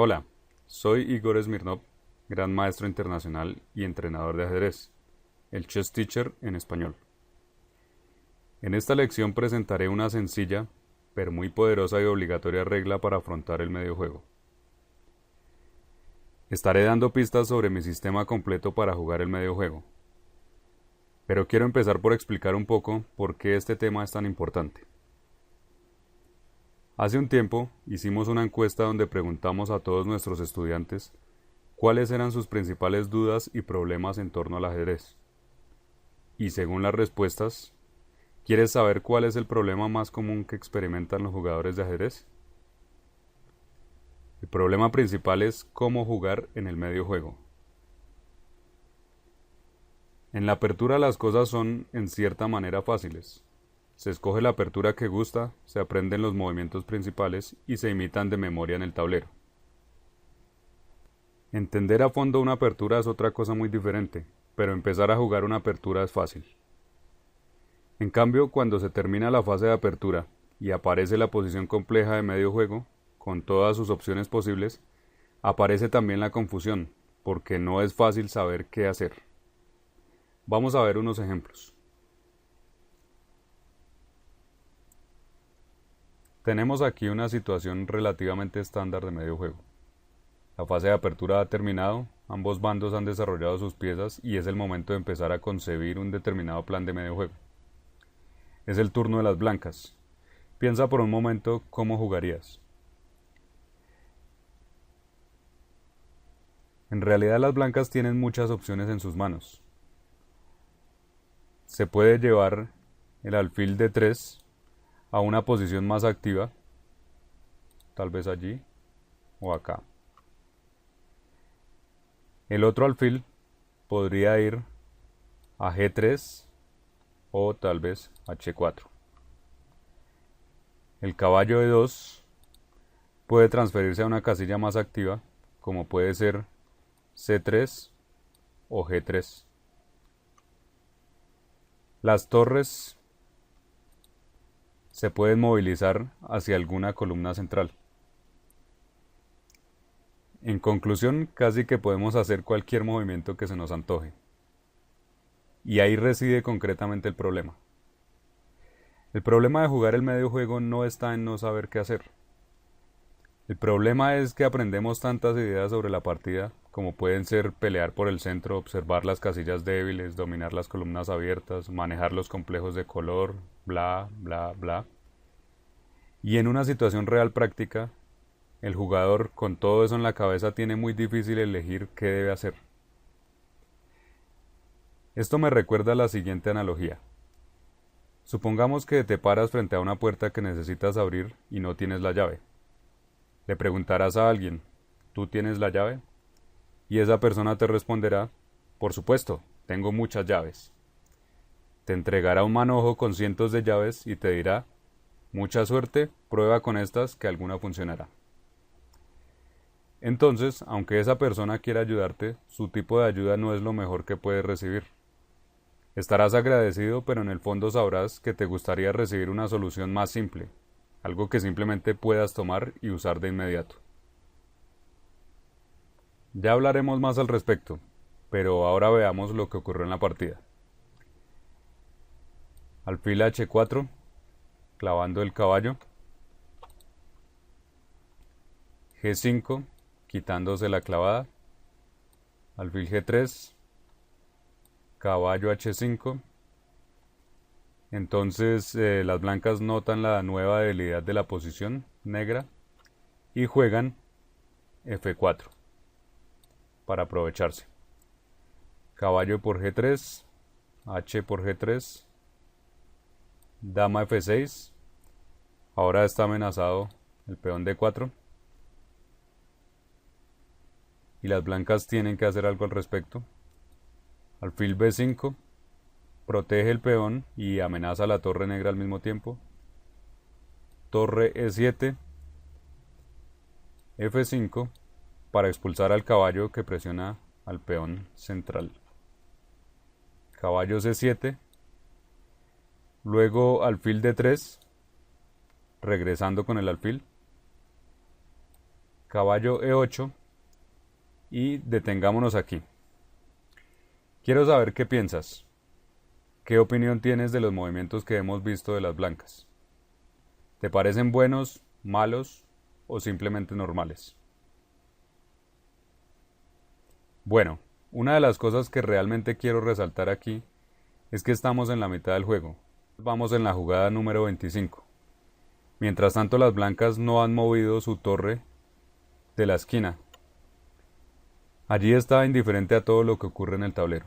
Hola, soy Igor Smirnov, gran maestro internacional y entrenador de ajedrez, el chess teacher en español. En esta lección presentaré una sencilla, pero muy poderosa y obligatoria regla para afrontar el medio juego. Estaré dando pistas sobre mi sistema completo para jugar el medio juego, pero quiero empezar por explicar un poco por qué este tema es tan importante. Hace un tiempo hicimos una encuesta donde preguntamos a todos nuestros estudiantes cuáles eran sus principales dudas y problemas en torno al ajedrez. Y según las respuestas, ¿quieres saber cuál es el problema más común que experimentan los jugadores de ajedrez? El problema principal es cómo jugar en el medio juego. En la apertura las cosas son en cierta manera fáciles. Se escoge la apertura que gusta, se aprenden los movimientos principales y se imitan de memoria en el tablero. Entender a fondo una apertura es otra cosa muy diferente, pero empezar a jugar una apertura es fácil. En cambio, cuando se termina la fase de apertura y aparece la posición compleja de medio juego, con todas sus opciones posibles, aparece también la confusión, porque no es fácil saber qué hacer. Vamos a ver unos ejemplos. Tenemos aquí una situación relativamente estándar de medio juego. La fase de apertura ha terminado, ambos bandos han desarrollado sus piezas y es el momento de empezar a concebir un determinado plan de medio juego. Es el turno de las blancas. Piensa por un momento cómo jugarías. En realidad las blancas tienen muchas opciones en sus manos. Se puede llevar el alfil de 3 a una posición más activa, tal vez allí o acá. El otro alfil podría ir a G3 o tal vez H4. El caballo de 2 puede transferirse a una casilla más activa, como puede ser C3 o G3. Las torres se pueden movilizar hacia alguna columna central. En conclusión, casi que podemos hacer cualquier movimiento que se nos antoje. Y ahí reside concretamente el problema. El problema de jugar el medio juego no está en no saber qué hacer. El problema es que aprendemos tantas ideas sobre la partida, como pueden ser pelear por el centro, observar las casillas débiles, dominar las columnas abiertas, manejar los complejos de color, bla, bla, bla. Y en una situación real práctica, el jugador con todo eso en la cabeza tiene muy difícil elegir qué debe hacer. Esto me recuerda a la siguiente analogía. Supongamos que te paras frente a una puerta que necesitas abrir y no tienes la llave. Le preguntarás a alguien, ¿tú tienes la llave? Y esa persona te responderá, por supuesto, tengo muchas llaves. Te entregará un manojo con cientos de llaves y te dirá, mucha suerte, prueba con estas que alguna funcionará. Entonces, aunque esa persona quiera ayudarte, su tipo de ayuda no es lo mejor que puedes recibir. Estarás agradecido, pero en el fondo sabrás que te gustaría recibir una solución más simple, algo que simplemente puedas tomar y usar de inmediato. Ya hablaremos más al respecto, pero ahora veamos lo que ocurrió en la partida. Alfil H4, clavando el caballo. G5, quitándose la clavada. Alfil G3, caballo H5. Entonces las blancas notan la nueva debilidad de la posición negra y juegan F4 para aprovecharse. Caballo por G3, H por G3, dama F6. Ahora está amenazado el peón D4 y las blancas tienen que hacer algo al respecto. Alfil B5 protege el peón y amenaza a la torre negra al mismo tiempo. Torre E7, F5 para expulsar al caballo que presiona al peón central. Caballo C7, luego alfil D3, regresando con el alfil. caballo E8 y detengámonos aquí. Quiero saber qué piensas. ¿Qué opinión tienes de los movimientos que hemos visto de las blancas? ¿Te parecen buenos, malos o simplemente normales? Bueno, una de las cosas que realmente quiero resaltar aquí es que estamos en la mitad del juego. Vamos en la jugada número 25. Mientras tanto, las blancas no han movido su torre de la esquina. Allí está indiferente a todo lo que ocurre en el tablero.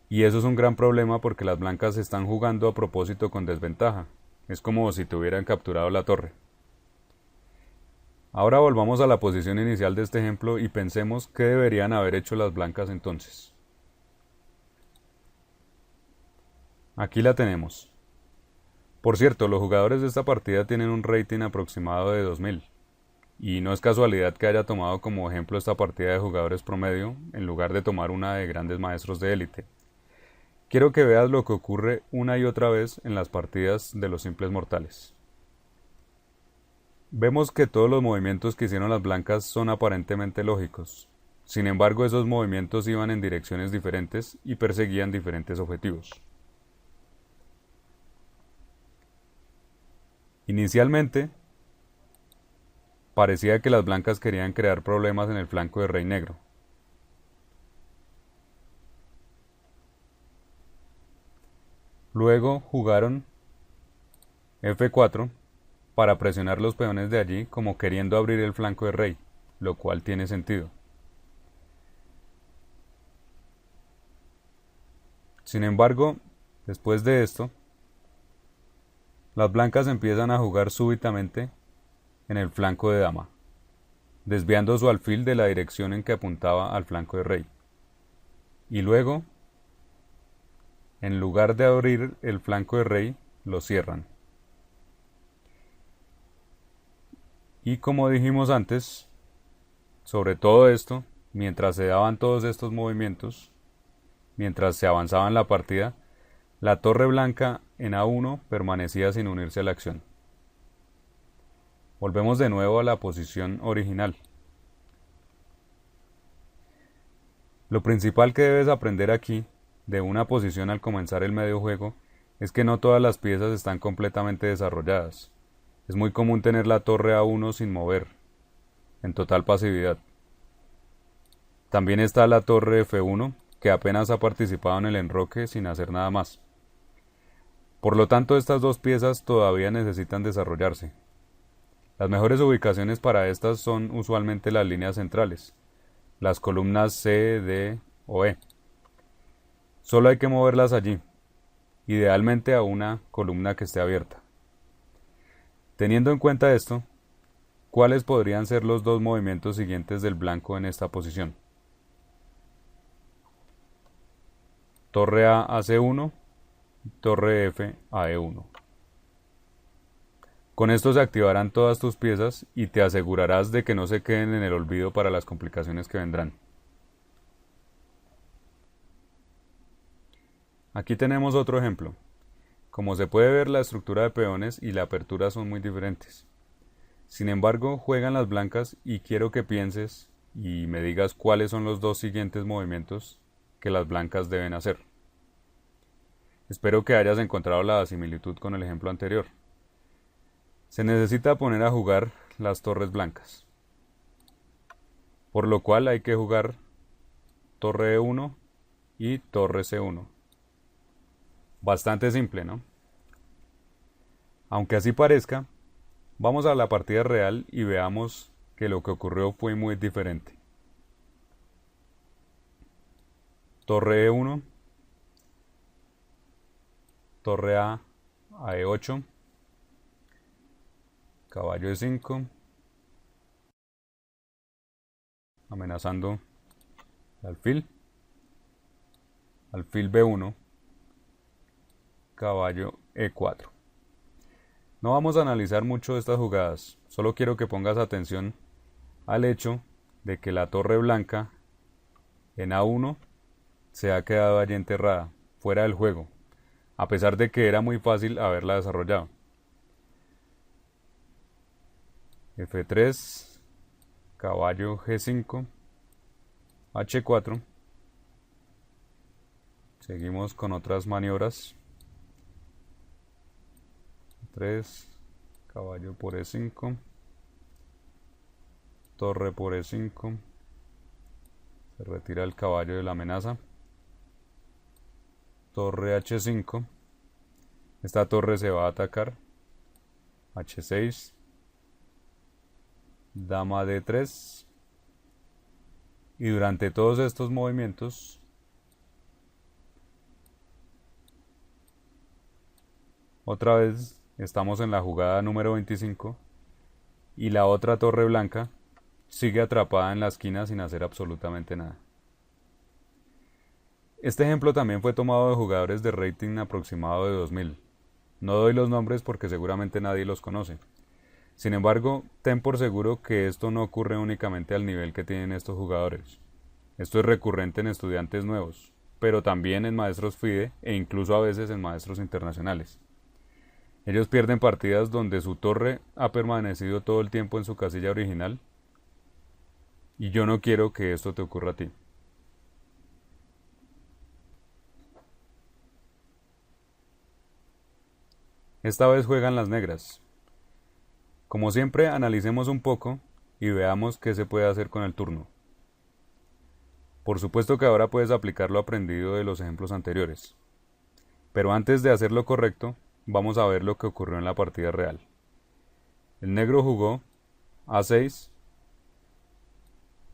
Y eso es un gran problema porque las blancas están jugando a propósito con desventaja. Es como si tuvieran capturado la torre. Ahora volvamos a la posición inicial de este ejemplo y pensemos qué deberían haber hecho las blancas entonces. Aquí la tenemos. Por cierto, los jugadores de esta partida tienen un rating aproximado de 2000. Y no es casualidad que haya tomado como ejemplo esta partida de jugadores promedio en lugar de tomar una de grandes maestros de élite. Quiero que veas lo que ocurre una y otra vez en las partidas de los simples mortales. Vemos que todos los movimientos que hicieron las blancas son aparentemente lógicos. Sin embargo, esos movimientos iban en direcciones diferentes y perseguían diferentes objetivos. Inicialmente, parecía que las blancas querían crear problemas en el flanco de rey negro. Luego jugaron F4 para presionar los peones de allí como queriendo abrir el flanco de rey, lo cual tiene sentido. Sin embargo, después de esto, las blancas empiezan a jugar súbitamente en el flanco de dama, desviando su alfil de la dirección en que apuntaba al flanco de rey. Y luego, en lugar de abrir el flanco de rey, lo cierran. Y como dijimos antes, sobre todo esto, mientras se daban todos estos movimientos, mientras se avanzaba en la partida, la torre blanca en A1 permanecía sin unirse a la acción. Volvemos de nuevo a la posición original. Lo principal que debes aprender aquí, de una posición al comenzar el medio juego, es que no todas las piezas están completamente desarrolladas. Es muy común tener la torre A1 sin mover, en total pasividad. También está la torre F1, que apenas ha participado en el enroque sin hacer nada más. Por lo tanto, estas dos piezas todavía necesitan desarrollarse. Las mejores ubicaciones para estas son usualmente las líneas centrales, las columnas C, D o E. Solo hay que moverlas allí, idealmente a una columna que esté abierta. Teniendo en cuenta esto, ¿cuáles podrían ser los dos movimientos siguientes del blanco en esta posición? Torre A a C1, torre F a E1. Con esto se activarán todas tus piezas y te asegurarás de que no se queden en el olvido para las complicaciones que vendrán. Aquí tenemos otro ejemplo. Como se puede ver, la estructura de peones y la apertura son muy diferentes. Sin embargo, juegan las blancas y quiero que pienses y me digas cuáles son los dos siguientes movimientos que las blancas deben hacer. Espero que hayas encontrado la similitud con el ejemplo anterior. Se necesita poner a jugar las torres blancas, por lo cual hay que jugar torre E1 y torre C1. Bastante simple, ¿no? Aunque así parezca, vamos a la partida real y veamos que lo que ocurrió fue muy diferente. Torre E1, torre A E8, caballo E5, amenazando el alfil B1, caballo E4. No vamos a analizar mucho estas jugadas, solo quiero que pongas atención al hecho de que la torre blanca en A1 se ha quedado allí enterrada, fuera del juego, a pesar de que era muy fácil haberla desarrollado. F3, caballo G5, H4. Seguimos con otras maniobras. 3, caballo por E5, torre por E5, se retira el caballo de la amenaza, torre H5, esta torre se va a atacar, H6, dama D3, y durante todos estos movimientos otra vez estamos en la jugada número 25 y la otra torre blanca sigue atrapada en la esquina sin hacer absolutamente nada. Este ejemplo también fue tomado de jugadores de rating aproximado de 2000. No doy los nombres porque seguramente nadie los conoce. Sin embargo, ten por seguro que esto no ocurre únicamente al nivel que tienen estos jugadores. Esto es recurrente en estudiantes nuevos, pero también en maestros FIDE e incluso a veces en maestros internacionales. Ellos pierden partidas donde su torre ha permanecido todo el tiempo en su casilla original y yo no quiero que esto te ocurra a ti. Esta vez juegan las negras. Como siempre, analicemos un poco y veamos qué se puede hacer con el turno. Por supuesto que ahora puedes aplicar lo aprendido de los ejemplos anteriores. Pero antes de hacer lo correcto, vamos a ver lo que ocurrió en la partida real. El negro jugó A6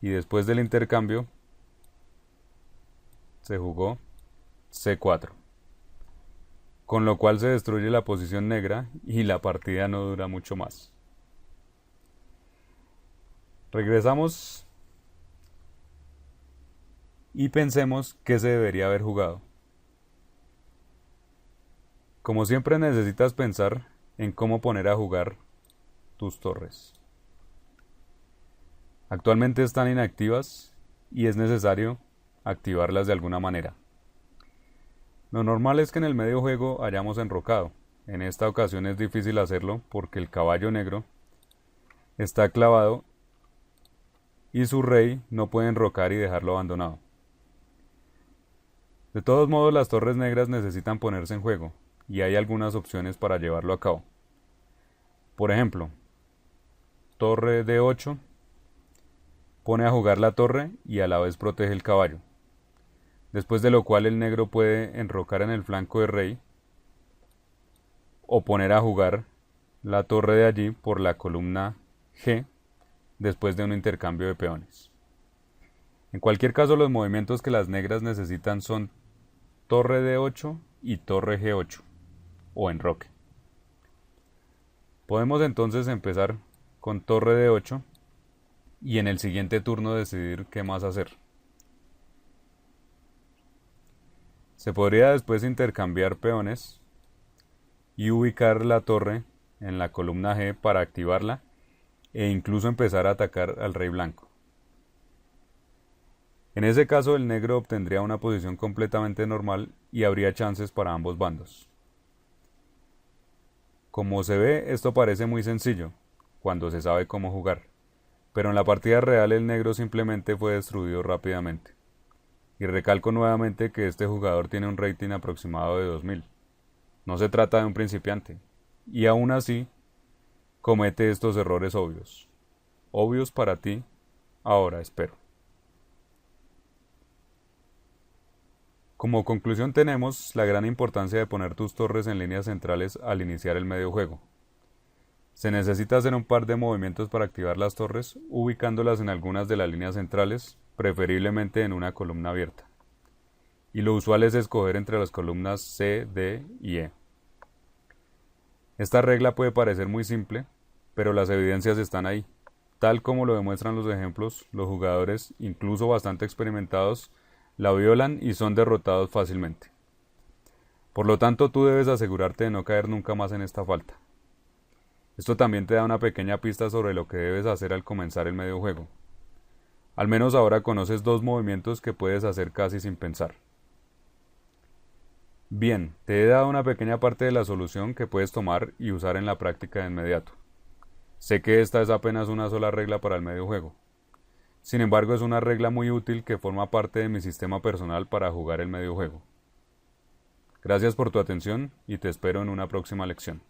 y después del intercambio se jugó C4, con lo cual se destruye la posición negra y la partida no dura mucho más. Regresamos y pensemos qué se debería haber jugado. Como siempre necesitas pensar en cómo poner a jugar tus torres. Actualmente están inactivas y es necesario activarlas de alguna manera. Lo normal es que en el medio juego hayamos enrocado. En esta ocasión es difícil hacerlo porque el caballo negro está clavado y su rey no puede enrocar y dejarlo abandonado. De todos modos, las torres negras necesitan ponerse en juego y hay algunas opciones para llevarlo a cabo. Por ejemplo, torre D8 pone a jugar la torre y a la vez protege el caballo, después de lo cual el negro puede enrocar en el flanco de rey o poner a jugar la torre de allí por la columna G después de un intercambio de peones. En cualquier caso, los movimientos que las negras necesitan son torre D8 y torre G8 o enroque. Podemos entonces empezar con torre D8 y en el siguiente turno decidir qué más hacer. Se podría después intercambiar peones y ubicar la torre en la columna G para activarla e incluso empezar a atacar al rey blanco. En ese caso el negro obtendría una posición completamente normal y habría chances para ambos bandos. Como se ve, esto parece muy sencillo cuando se sabe cómo jugar, pero en la partida real el negro simplemente fue destruido rápidamente. Y recalco nuevamente que este jugador tiene un rating aproximado de 2000. No se trata de un principiante, y aún así comete estos errores obvios. Obvios para ti, ahora espero. Como conclusión tenemos la gran importancia de poner tus torres en líneas centrales al iniciar el medio juego. Se necesita hacer un par de movimientos para activar las torres, ubicándolas en algunas de las líneas centrales, preferiblemente en una columna abierta. Y lo usual es escoger entre las columnas C, D y E. Esta regla puede parecer muy simple, pero las evidencias están ahí. Tal como lo demuestran los ejemplos, los jugadores, incluso bastante experimentados, la violan y son derrotados fácilmente. Por lo tanto, tú debes asegurarte de no caer nunca más en esta falta. Esto también te da una pequeña pista sobre lo que debes hacer al comenzar el medio juego. Al menos ahora conoces dos movimientos que puedes hacer casi sin pensar. Bien, te he dado una pequeña parte de la solución que puedes tomar y usar en la práctica de inmediato. Sé que esta es apenas una sola regla para el medio juego, Sin embargo, es una regla muy útil que forma parte de mi sistema personal para jugar el medio juego. Gracias por tu atención y te espero en una próxima lección.